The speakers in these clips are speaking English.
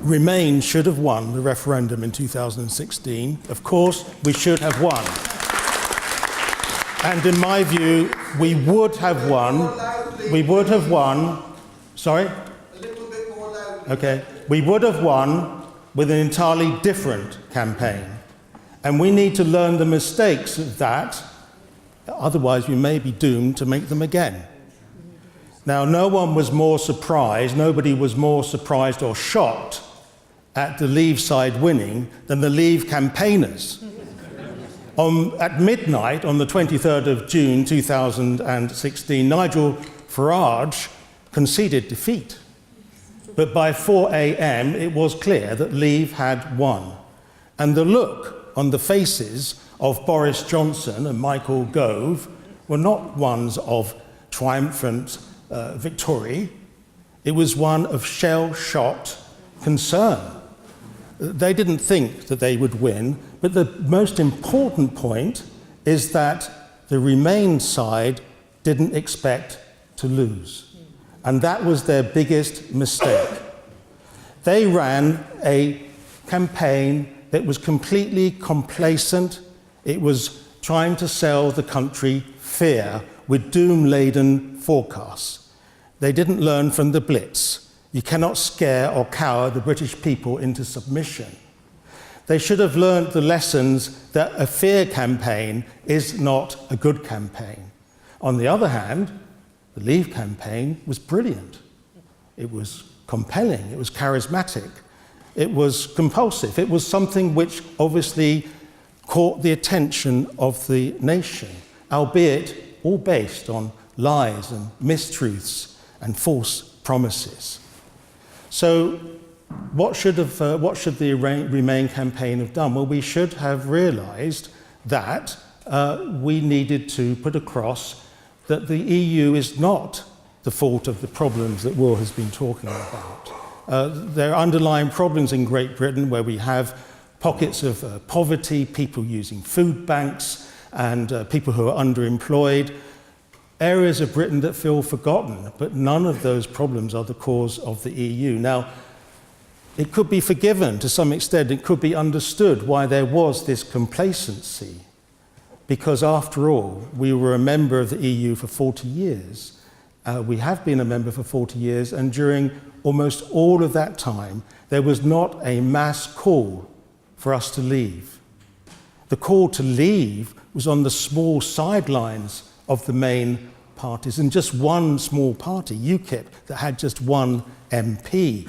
Remain should have won the referendum in 2016. Of course, we should have won. And in my view, we would have won. We would have won. Sorry? A little bit more loudly. Okay. We would have won with an entirely different campaign. And we need to learn the mistakes of that. Otherwise, we may be doomed to make them again. Now, no one was more surprised, nobody was more surprised or shocked at the Leave side winning than the Leave campaigners. At midnight on the 23rd of June 2016, Nigel Farage conceded defeat. But by 4 a.m. it was clear that Leave had won. And the look on the faces of Boris Johnson and Michael Gove were not ones of triumphant victory. It was one of shell-shocked concern. They didn't think that they would win, but the most important point is that the Remain side didn't expect to lose. And that was their biggest mistake. They ran a campaign that was completely complacent. It was trying to sell the country fear with doom-laden forecasts. They didn't learn from the Blitz. You cannot scare or cower the British people into submission. They should have learned the lessons that a fear campaign is not a good campaign. On the other hand, the Leave campaign was brilliant. It was compelling, it was charismatic, it was compulsive, it was something which obviously caught the attention of the nation, albeit all based on lies and mistruths and false promises. So what should the Remain campaign have done? Well, we should have realised that we needed to put across that the EU is not the fault of the problems that Will has been talking about. There are underlying problems in Great Britain where we have pockets of poverty, people using food banks, and people who are underemployed. Areas of Britain that feel forgotten, but none of those problems are the cause of the EU. Now, it could be forgiven to some extent, it could be understood why there was this complacency, because after all, we were a member of the EU for 40 years. We have been a member for 40 years, and during almost all of that time, there was not a mass call for us to leave. The call to leave was on the small sidelines of the main parties, and just one small party, UKIP, that had just one MP.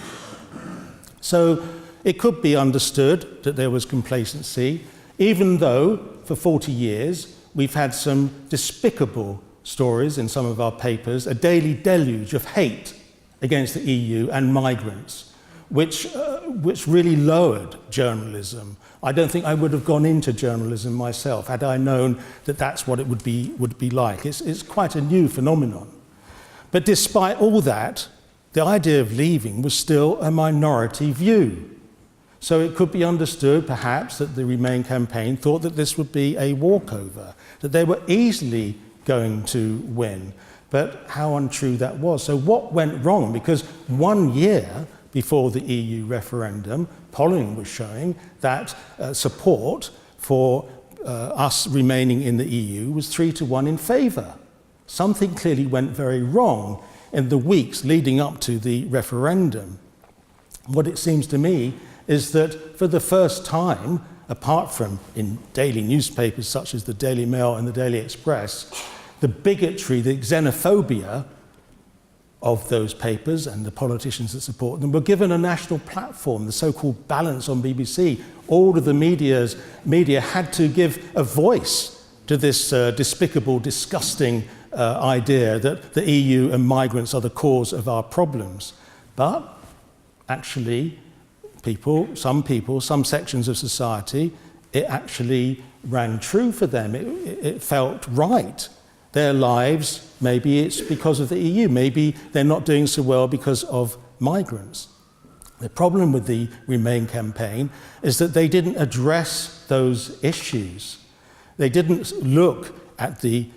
So it could be understood that there was complacency, even though for 40 years we've had some despicable stories in some of our papers, a daily deluge of hate against the EU and migrants, which really lowered journalism. I don't think I would have gone into journalism myself had I known that that's what it would be like. It's quite a new phenomenon. But despite all that, the idea of leaving was still a minority view. So it could be understood, perhaps, that the Remain campaign thought that this would be a walkover, that they were easily going to win. But how untrue that was. So what went wrong? Because 1 year before the EU referendum, polling was showing that support for us remaining in the EU was 3-1 in favour. Something clearly went very wrong in the weeks leading up to the referendum. What it seems to me is that for the first time, apart from in daily newspapers such as the Daily Mail and the Daily Express, the bigotry, the xenophobia of those papers and the politicians that support them were given a national platform, the so-called balance on BBC. All of the media had to give a voice to this despicable, disgusting idea that the EU and migrants are the cause of our problems. But actually, some sections of society, it actually rang true for them. It felt right. Their lives, maybe it's because of the EU, maybe they're not doing so well because of migrants. The problem with the Remain campaign is that they didn't address those issues. They didn't look at the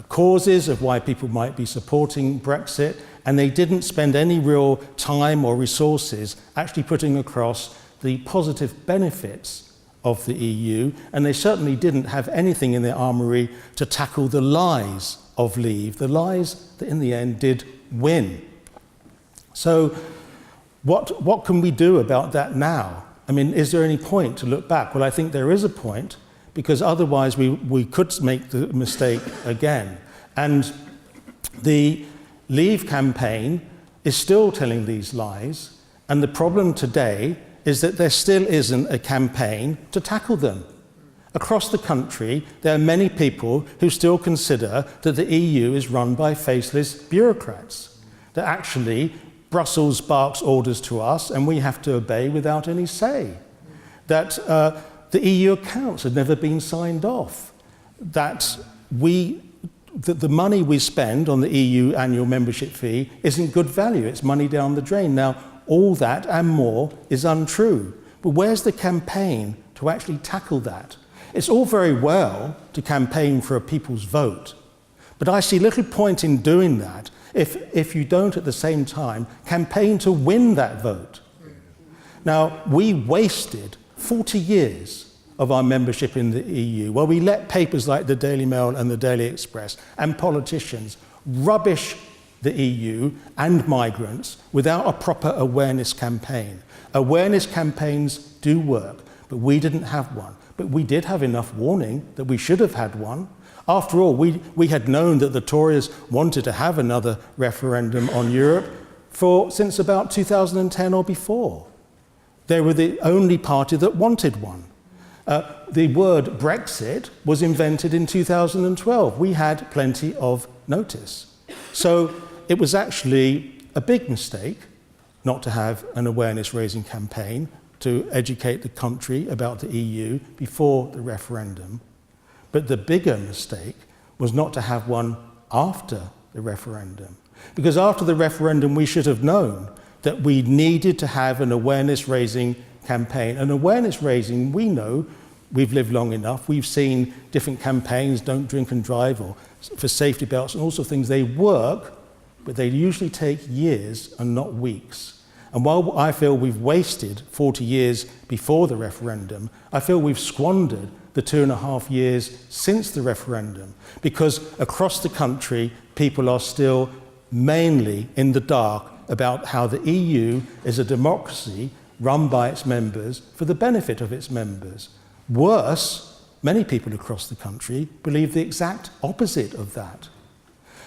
causes of why people might be supporting Brexit, and they didn't spend any real time or resources actually putting across the positive benefits of the EU, and they certainly didn't have anything in their armoury to tackle the lies of leave, the lies that in the end did win. So what can we do about that now? I mean, is there any point to look back? Well, I think there is a point, because otherwise we could make the mistake again. And the Leave campaign is still telling these lies, and the problem today is that there still isn't a campaign to tackle them. Across the country, there are many people who still consider that the EU is run by faceless bureaucrats, that actually Brussels barks orders to us and we have to obey without any say, that the EU accounts have never been signed off, that the money we spend on the EU annual membership fee isn't good value, it's money down the drain. Now, all that and more is untrue. But where's the campaign to actually tackle that? It's all very well to campaign for a people's vote, but I see little point in doing that if you don't at the same time campaign to win that vote. Now, we wasted 40 years of our membership in the EU, where we let papers like the Daily Mail and the Daily Express and politicians rubbish the EU and migrants without a proper awareness campaign. Awareness campaigns do work, but we didn't have one. But we did have enough warning that we should have had one. After all, we had known that the Tories wanted to have another referendum on Europe since about 2010 or before. They were the only party that wanted one. The word Brexit was invented in 2012. We had plenty of notice. So it was actually a big mistake not to have an awareness-raising campaign to educate the country about the EU before the referendum. But the bigger mistake was not to have one after the referendum. Because after the referendum, we should have known that we needed to have an awareness-raising campaign. And awareness-raising, we know, we've lived long enough, we've seen different campaigns, don't drink and drive, or for safety belts and all sorts of things. They work, but they usually take years and not weeks. And while I feel we've wasted 40 years before the referendum, I feel we've squandered the 2.5 years since the referendum, because across the country, people are still mainly in the dark about how the EU is a democracy run by its members for the benefit of its members. Worse, many people across the country believe the exact opposite of that.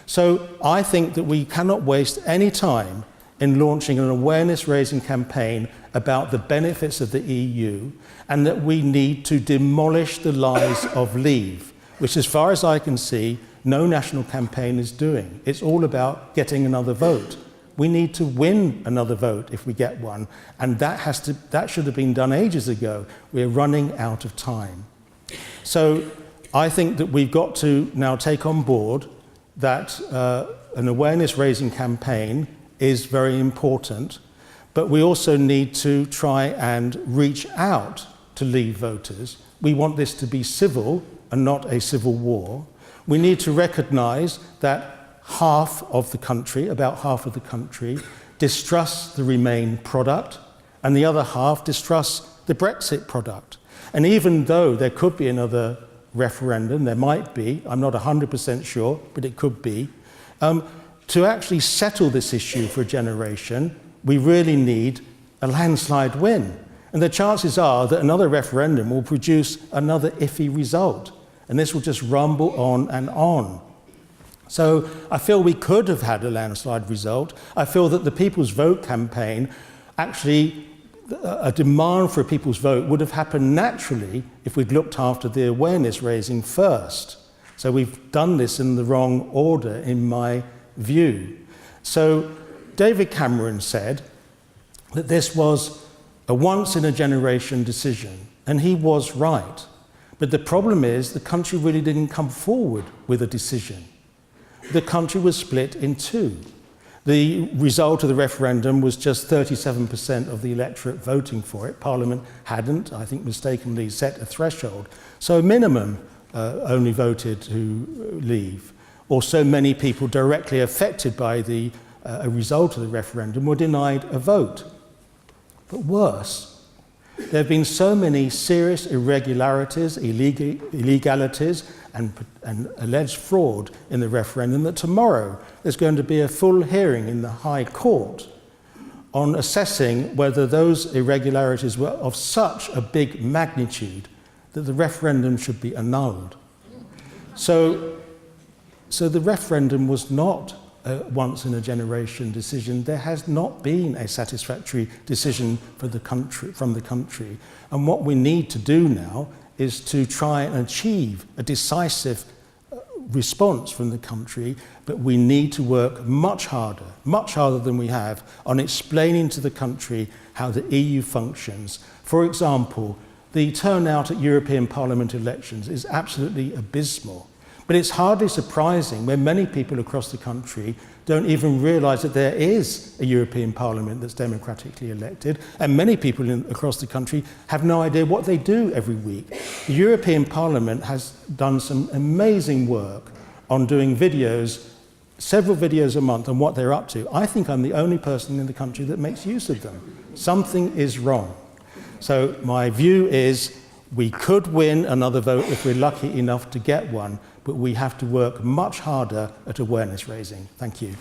So I think that we cannot waste any time in launching an awareness-raising campaign about the benefits of the EU, and that we need to demolish the lies of leave, which, as far as I can see, no national campaign is doing. It's all about getting another vote. We need to win another vote if we get one, and that should have been done ages ago. We're running out of time. So I think that we've got to now take on board that an awareness-raising campaign is very important, but we also need to try and reach out to Leave voters. We want this to be civil and not a civil war. We need to recognise that half of the country, about half of the country, distrusts the Remain product, and the other half distrusts the Brexit product. And even though there could be another referendum, there might be, I'm not 100% sure, but it could be, to actually settle this issue for a generation, we really need a landslide win. And the chances are that another referendum will produce another iffy result, and this will just rumble on and on. So I feel we could have had a landslide result. I feel that the People's Vote campaign, actually a demand for a people's vote would have happened naturally if we'd looked after the awareness raising first. So we've done this in the wrong order, in my view. So David Cameron said that this was a once-in-a-generation decision, and he was right. But the problem is the country really didn't come forward with a decision. The country was split in two. The result of the referendum was just 37% of the electorate voting for it. Parliament hadn't, I think, mistakenly set a threshold. So a minimum only voted to leave. or so many people directly affected by the a result of the referendum were denied a vote. But worse, there have been so many serious irregularities, illegalities, and alleged fraud in the referendum that tomorrow there's going to be a full hearing in the High Court on assessing whether those irregularities were of such a big magnitude that the referendum should be annulled. So the referendum was not a once-in-a-generation decision. There has not been a satisfactory decision for the country, from the country. And what we need to do now is to try and achieve a decisive response from the country, but we need to work much harder than we have, on explaining to the country how the EU functions. For example, the turnout at European Parliament elections is absolutely abysmal. But it's hardly surprising when many people across the country don't even realise that there is a European Parliament that's democratically elected, and many people across the country have no idea what they do every week. The European Parliament has done some amazing work on doing videos, several videos a month, on what they're up to. I think I'm the only person in the country that makes use of them. Something is wrong. So my view is we could win another vote if we're lucky enough to get one, but we have to work much harder at awareness raising. Thank you.